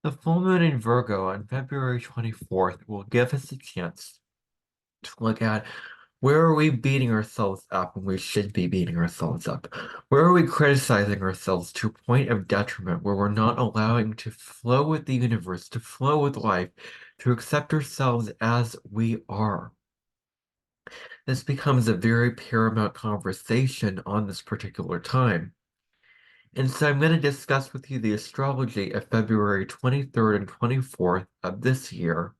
The full moon in Virgo on February 24th will give us a chance to look at where are we beating ourselves up when we should be beating ourselves up? Where are we criticizing ourselves to a point of detriment where we're not allowing to flow with the universe, to flow with life, to accept ourselves as we are? This becomes a very paramount conversation on this particular time. And so I'm going to discuss with you the astrology of February 23rd and 24th of this year,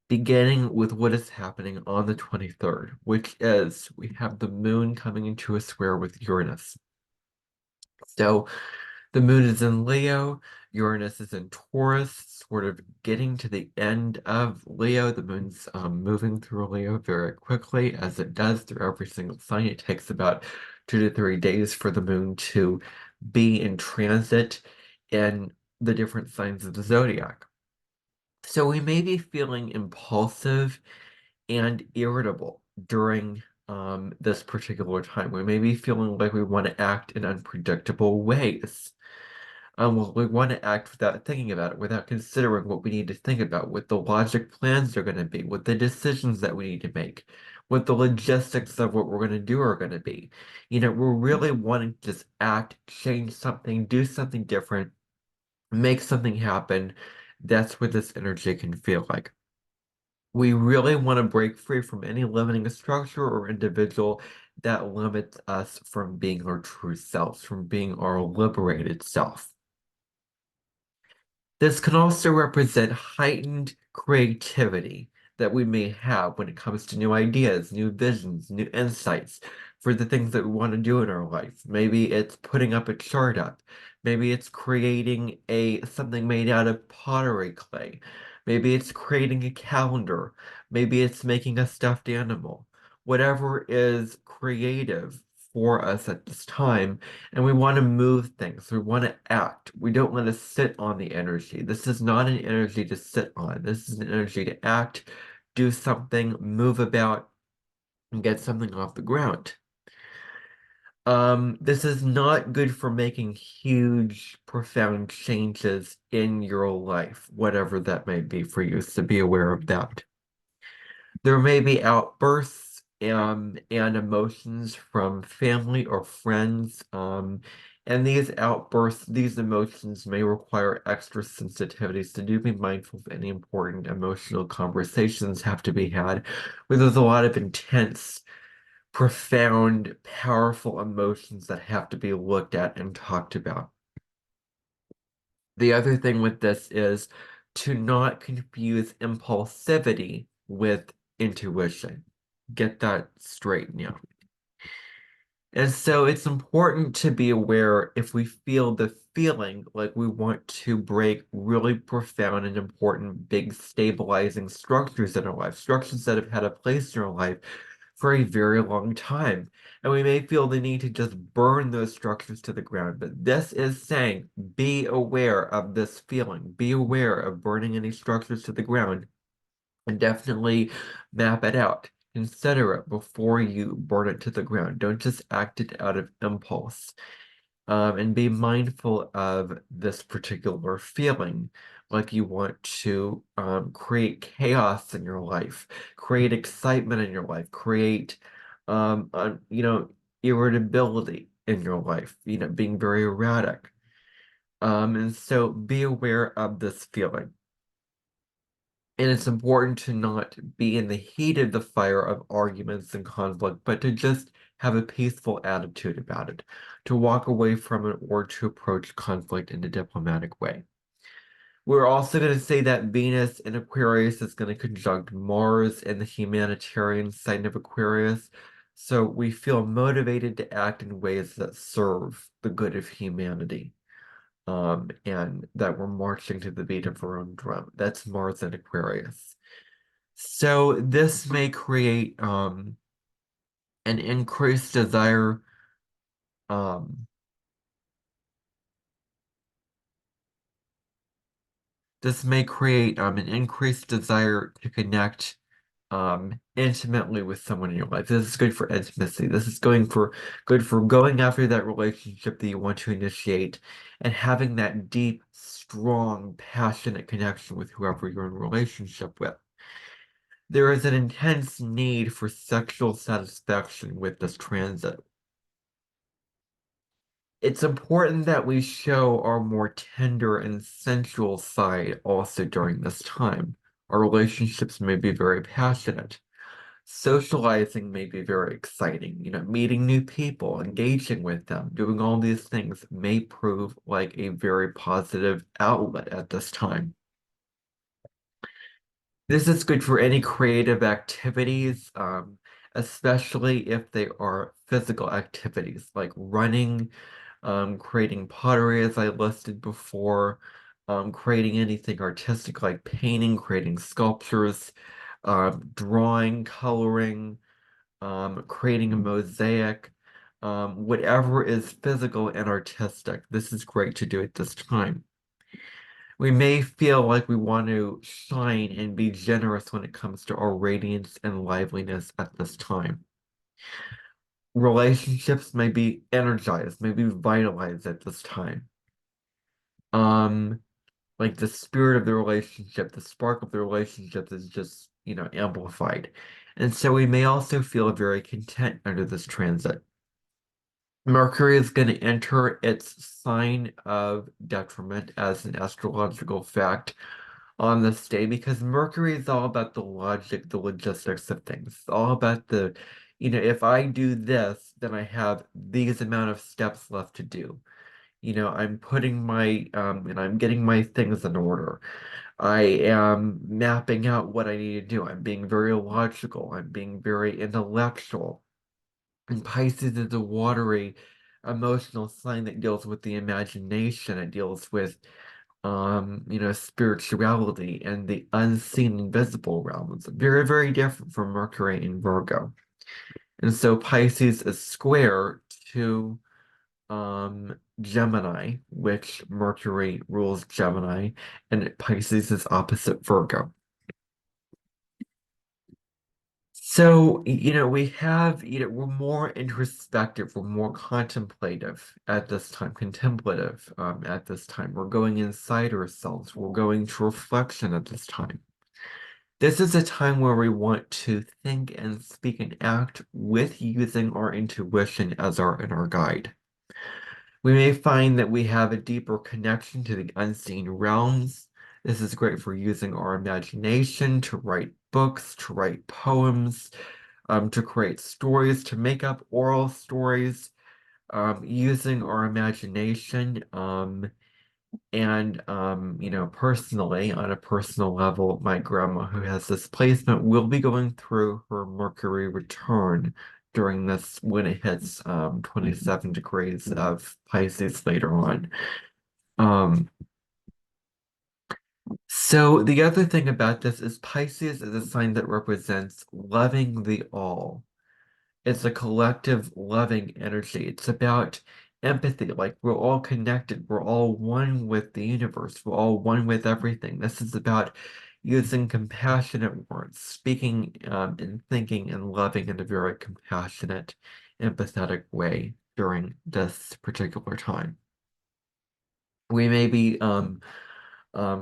beginning with what is happening on the 23rd, which is we have the moon coming into a square with Uranus. So the moon is in Leo, Uranus is in Taurus, sort of getting to the end of Leo. The moon's moving through Leo very quickly, as it does through every single sign. It takes about 2 to 3 days for the moon to be in transit in the different signs of the zodiac. So we may be feeling impulsive and irritable during this particular time. We may be feeling like we want to act in unpredictable ways. Well, we want to act without thinking about it, without considering what we need to think about, what the logic plans are going to be, what the decisions that we need to make, what the logistics of what we're going to do are going to be. We're really wanting to just act, change something, do something different, make something happen. That's what this energy can feel like. We really want to break free from any limiting structure or individual that limits us from being our true selves, from being our liberated self. This can also represent heightened creativity that we may have when it comes to new ideas, new visions, new insights for the things that we want to do in our life. Maybe it's putting up a chart up. Maybe it's creating a something made out of pottery clay. Maybe it's creating a calendar. Maybe it's making a stuffed animal. Whatever is creative for us at this time, and we want to move things. We want to act. We don't want to sit on the energy. This is not an energy to sit on. This is an energy to act, do something, move about, and get something off the ground. This is not good for making huge, profound changes in your life, whatever that may be for you, so be aware of that. There may be outbursts and emotions from family or friends. And these outbursts, these emotions may require extra sensitivity. So do be mindful of any important emotional conversations have to be had where there's a lot of intense, profound, powerful emotions that have to be looked at and talked about. The other thing with this is to not confuse impulsivity with intuition. Get that straight now. And so it's important to be aware if we feel the feeling like we want to break really profound and important, big stabilizing structures in our life, structures that have had a place in our life for a very long time. And we may feel the need to just burn those structures to the ground. But this is saying be aware of this feeling, be aware of burning any structures to the ground, and definitely map it out. Consider it before you burn it to the ground. Don't just act it out of impulse. And be mindful of this particular feeling, like you want to create chaos in your life, create excitement in your life, create, irritability in your life, being very erratic. And so be aware of this feeling. And it's important to not be in the heat of the fire of arguments and conflict, but to just have a peaceful attitude about it, to walk away from it or to approach conflict in a diplomatic way. We're also going to say that Venus in Aquarius is going to conjunct Mars in the humanitarian sign of Aquarius. So we feel motivated to act in ways that serve the good of humanity, and that we're marching to the beat of our own drum. That's Mars in Aquarius. So this may create an increased desire, um, this may create an increased desire to connect intimately with someone in your life. This is good for intimacy. This is going for good for going after that relationship that you want to initiate and having that deep, strong, passionate connection with whoever you're in a relationship with. There is an intense need for sexual satisfaction with this transit. It's important that we show our more tender and sensual side also during this time. Our relationships may be very passionate. Socializing may be very exciting. Meeting new people, engaging with them, doing all these things may prove like a very positive outlet at this time. This is good for any creative activities, especially if they are physical activities like running, creating pottery, as I listed before, creating anything artistic like painting, creating sculptures, drawing, coloring, creating a mosaic, whatever is physical and artistic. This is great to do at this time. We may feel like we want to shine and be generous when it comes to our radiance and liveliness at this time. Relationships may be energized, may be vitalized at this time. Um, like the spirit of the relationship, the spark of the relationship is just, amplified. And so we may also feel very content under this transit. Mercury is going to enter its sign of detriment as an astrological fact on this day because Mercury is all about the logic, the logistics of things. It's all about if I do this, then I have these amount of steps left to do. I'm putting and I'm getting my things in order. I am mapping out what I need to do. I'm being very logical. I'm being very intellectual. And Pisces is a watery, emotional sign that deals with the imagination. It deals with spirituality and the unseen invisible realms. Very, very different from Mercury in Virgo. And so Pisces is square to Gemini, which Mercury rules Gemini, and Pisces is opposite Virgo. So, we have, we're more introspective, we're more contemplative at this time, contemplative at this time. We're going inside ourselves, we're going to reflection at this time. This is a time where we want to think and speak and act with using our intuition as our inner guide. We may find that we have a deeper connection to the unseen realms. This is great for using our imagination to write books, to write poems, to create stories, to make up oral stories, using our imagination. Personally, on a personal level, my grandma, who has this placement, will be going through her Mercury return during this when it hits 27 degrees of Pisces later on. Um, so the other thing about this is Pisces is a sign that represents loving the all. It's a collective loving energy. It's about empathy. Like we're all connected. We're all one with the universe. We're all one with everything. This is about using compassionate words, speaking and thinking and loving in a very compassionate, empathetic way during this particular time. We may be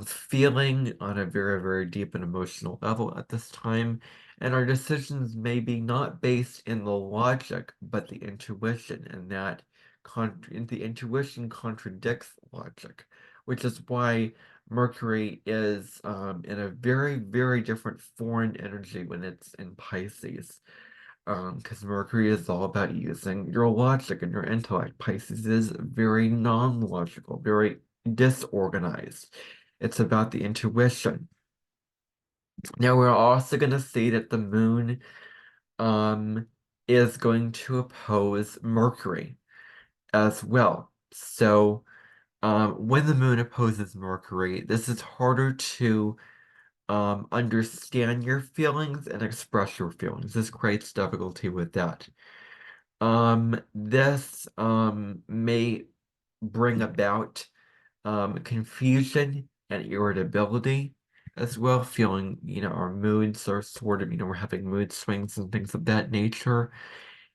feeling on a very, very deep and emotional level at this time. And our decisions may be not based in the logic, but the intuition, and the intuition contradicts logic, which is why Mercury is in a very, very different foreign energy when it's in Pisces. Because Mercury is all about using your logic and your intellect. Pisces is very non-logical, very disorganized. It's about the intuition. Now we're also going to see that the moon is going to oppose Mercury as well. So when the moon opposes Mercury, this is harder to understand your feelings and express your feelings. This creates difficulty with that. This may bring about confusion and irritability. as well, feeling, our moods are sort of, we're having mood swings and things of that nature.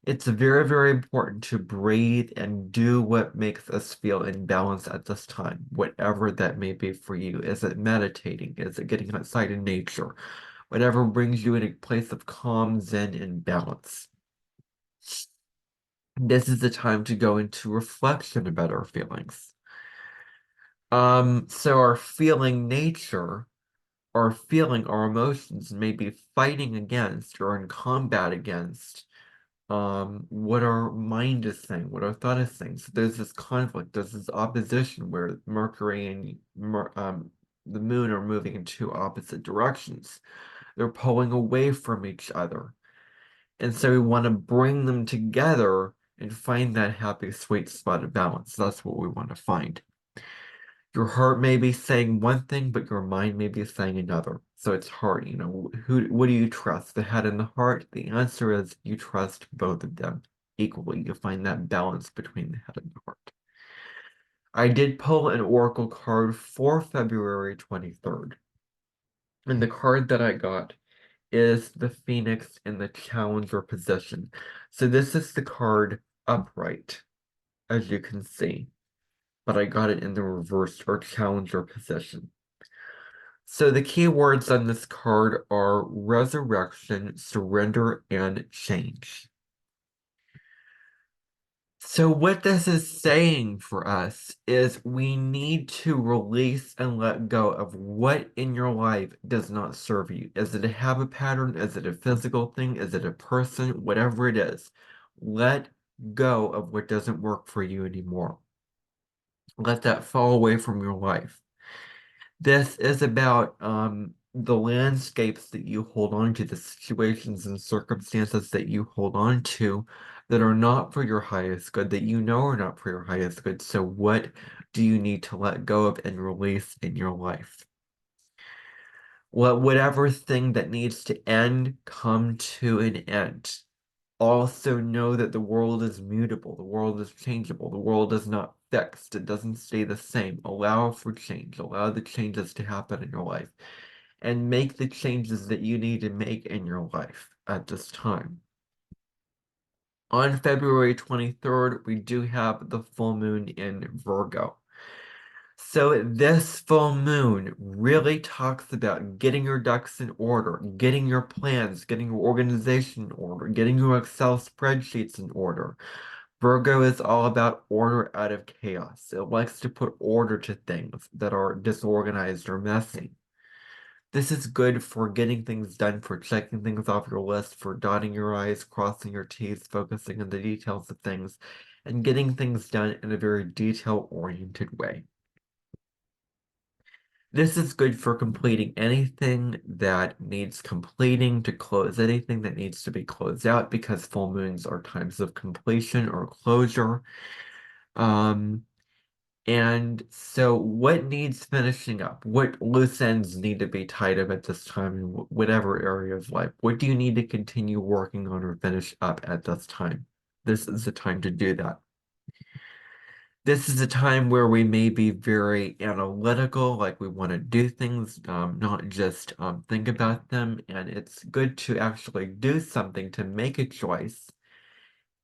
It's very, very important to breathe and do what makes us feel in balance at this time, whatever that may be for you. Is it meditating? Is it getting outside in nature? Whatever brings you in a place of calm, zen, and balance. This is the time to go into reflection about our feelings. So our feeling nature, our emotions may be fighting against or in combat against what our mind is saying, what our thought is saying. So there's this conflict, there's this opposition where Mercury and the moon are moving in two opposite directions. They're pulling away from each other. And so we want to bring them together and find that happy, sweet spot of balance. That's what we want to find. Your heart may be saying one thing, but your mind may be saying another. So it's hard, what do you trust, the head and the heart? The answer is you trust both of them equally. You find that balance between the head and the heart. I did pull an oracle card for February 23rd. And the card that I got is the Phoenix in the Challenger position. So this is the card upright, as you can see, but I got it in the reversed or Challenger position. So the key words on this card are resurrection, surrender, and change. So what this is saying for us is we need to release and let go of what in your life does not serve you. Is it a habit pattern? Is it a physical thing? Is it a person? Whatever it is, let go of what doesn't work for you anymore. Let that fall away from your life. This is about the landscapes that you hold on to, the situations and circumstances that you hold on to that are not for your highest good, that you know are not for your highest good. So what do you need to let go of and release in your life? Let whatever thing that needs to end come to an end. Also know that the world is mutable, the world is changeable, the world is not fixed, it doesn't stay the same. Allow for change, allow the changes to happen in your life, and make the changes that you need to make in your life at this time. On February 23rd, we do have the full moon in Virgo. So this full moon really talks about getting your ducks in order, getting your plans, getting your organization in order, getting your Excel spreadsheets in order. Virgo is all about order out of chaos. It likes to put order to things that are disorganized or messy. This is good for getting things done, for checking things off your list, for dotting your I's, crossing your T's, focusing on the details of things, and getting things done in a very detail-oriented way. This is good for completing anything that needs completing, to close anything that needs to be closed out, because full moons are times of completion or closure. And so what needs finishing up? What loose ends need to be tied up at this time in whatever area of life? What do you need to continue working on or finish up at this time? This is the time to do that. This is a time where we may be very analytical, like we want to do things, not just think about them. And it's good to actually do something, to make a choice,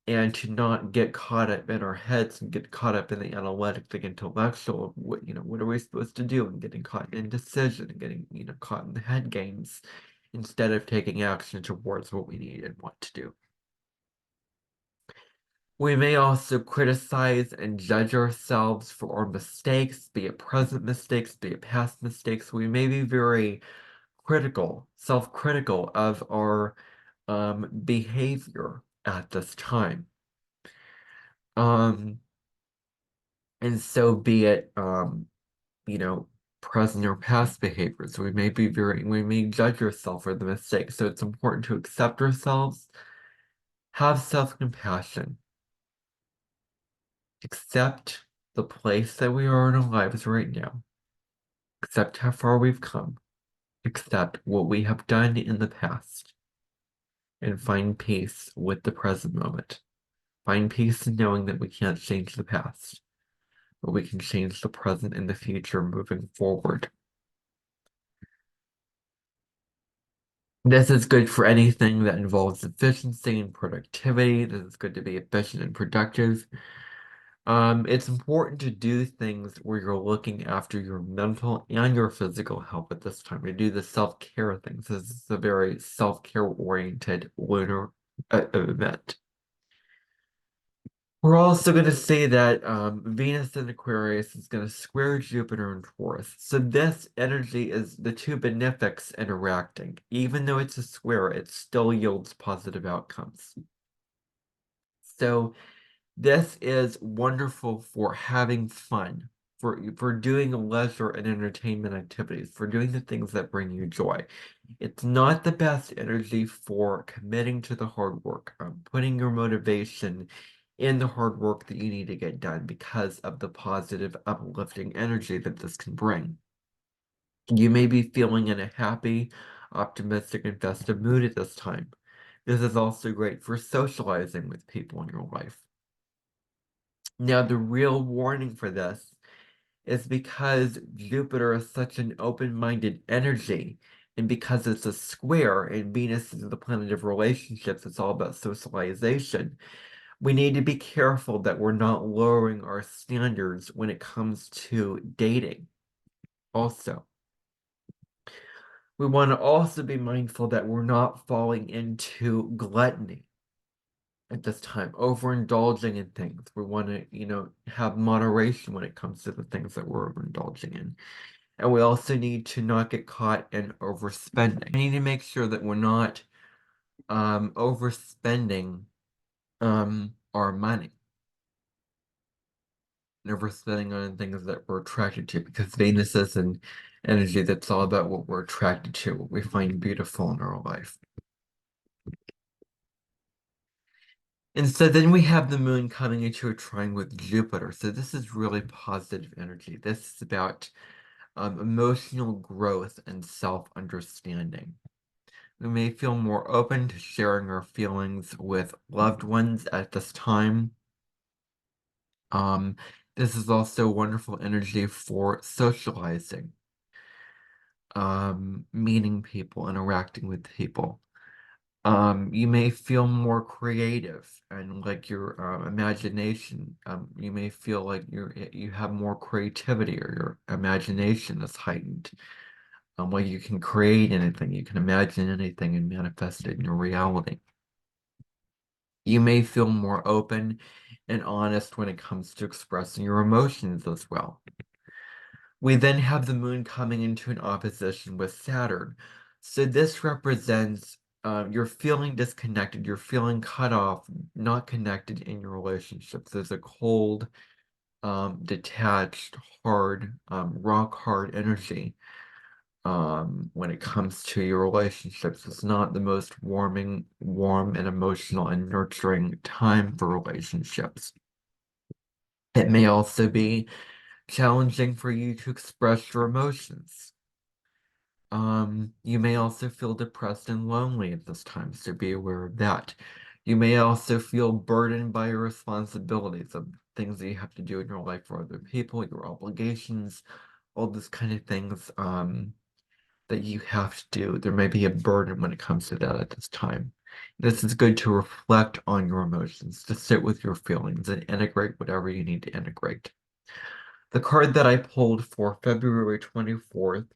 and to not get caught up in our heads and get caught up in the analytic, the intellectual, what are we supposed to do, and getting caught in indecision and getting, caught in the head games, instead of taking action towards what we need and want to do. We may also criticize and judge ourselves for our mistakes, be it present mistakes, be it past mistakes. We may be very critical, self-critical of our behavior at this time. And so be it, present or past behaviors. We may judge ourselves for the mistake. So it's important to accept ourselves, have self-compassion, accept the place that we are in our lives right now, accept how far we've come, accept what we have done in the past, and find peace with the present moment. Find peace in knowing that we can't change the past, but we can change the present and the future moving forward. This is good for anything that involves efficiency and productivity. This is good to be efficient and productive. It's important to do things where you're looking after your mental and your physical health at this time. To do the self-care things. This is a very self-care oriented lunar event. We're also going to say that Venus in Aquarius is going to square Jupiter in Taurus. So this energy is the two benefics interacting. Even though it's a square, it still yields positive outcomes. So this is wonderful for having fun, for doing leisure and entertainment activities, for doing the things that bring you joy. It's not the best energy for committing to the hard work, putting your motivation in the hard work that you need to get done because of the positive, uplifting energy that this can bring. You may be feeling in a happy, optimistic, and festive mood at this time. This is also great for socializing with people in your life. Now, the real warning for this is because Jupiter is such an open-minded energy, and because it's a square, and Venus is the planet of relationships, it's all about socialization. We need to be careful that we're not lowering our standards when it comes to dating. Also, we want to also be mindful that we're not falling into gluttony at this time, overindulging in things. We want to, have moderation when it comes to the things that we're overindulging in. And we also need to not get caught in overspending. We need to make sure that we're not overspending our money. Overspending on things that we're attracted to, because Venus is an energy that's all about what we're attracted to, what we find beautiful in our life. And so then we have the moon coming into a trine with Jupiter. So this is really positive energy. This is about emotional growth and self-understanding. We may feel more open to sharing our feelings with loved ones at this time. Um, this is also wonderful energy for socializing, meeting people, interacting with people. You may feel more creative and like your imagination. You may feel like you have more creativity, or your imagination is heightened. Where you can create anything, you can imagine anything and manifest it in your reality. You may feel more open and honest when it comes to expressing your emotions as well. We then have the moon coming into an opposition with Saturn. So this represents you're feeling disconnected, you're feeling cut off, not connected in your relationships. There's a cold, detached, hard, rock hard energy when it comes to your relationships. It's not the most warm and emotional and nurturing time for relationships. It may also be challenging for you to express your emotions. You may also feel depressed and lonely at this time, so be aware of that. You may also feel burdened by your responsibilities of things that you have to do in your life for other people, your obligations, all these kind of things, that you have to do. There may be a burden when it comes to that at this time. This is good to reflect on your emotions, to sit with your feelings and integrate whatever you need to integrate. The card that I pulled for February 24th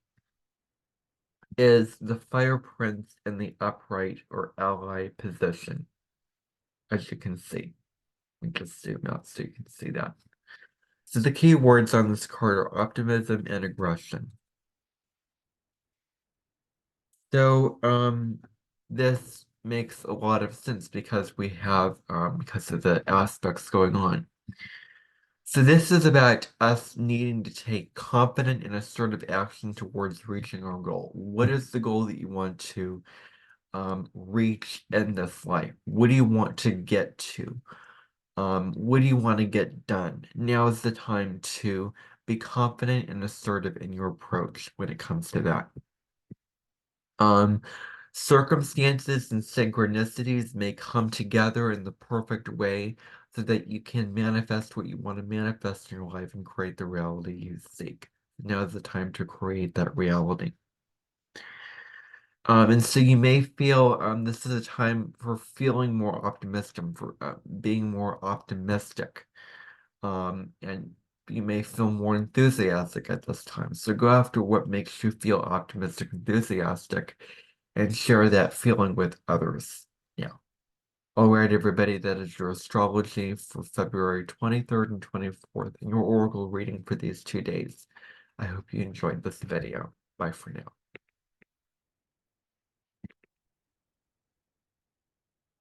is the Fire Prince in the upright or ally position, as you can see. Let me just zoom out so you can see that. So the key words on this card are optimism and aggression. So this makes a lot of sense because we have because of the aspects going on. So this is about us needing to take confident and assertive action towards reaching our goal. What is the goal that you want to reach in this life? What do you want to get to? What do you want to get done? Now is the time to be confident and assertive in your approach when it comes to that. Um, Circumstances and synchronicities may come together in the perfect way so that you can manifest what you want to manifest in your life and create the reality you seek. Now is the time to create that reality. And so you may feel this is a time for feeling more optimistic, for being more optimistic. And you may feel more enthusiastic at this time. So go after what makes you feel optimistic, enthusiastic, and share that feeling with others. Yeah. All right, everybody, that is your astrology for February 23rd and 24th, and your oracle reading for these 2 days. I hope you enjoyed this video. Bye for now.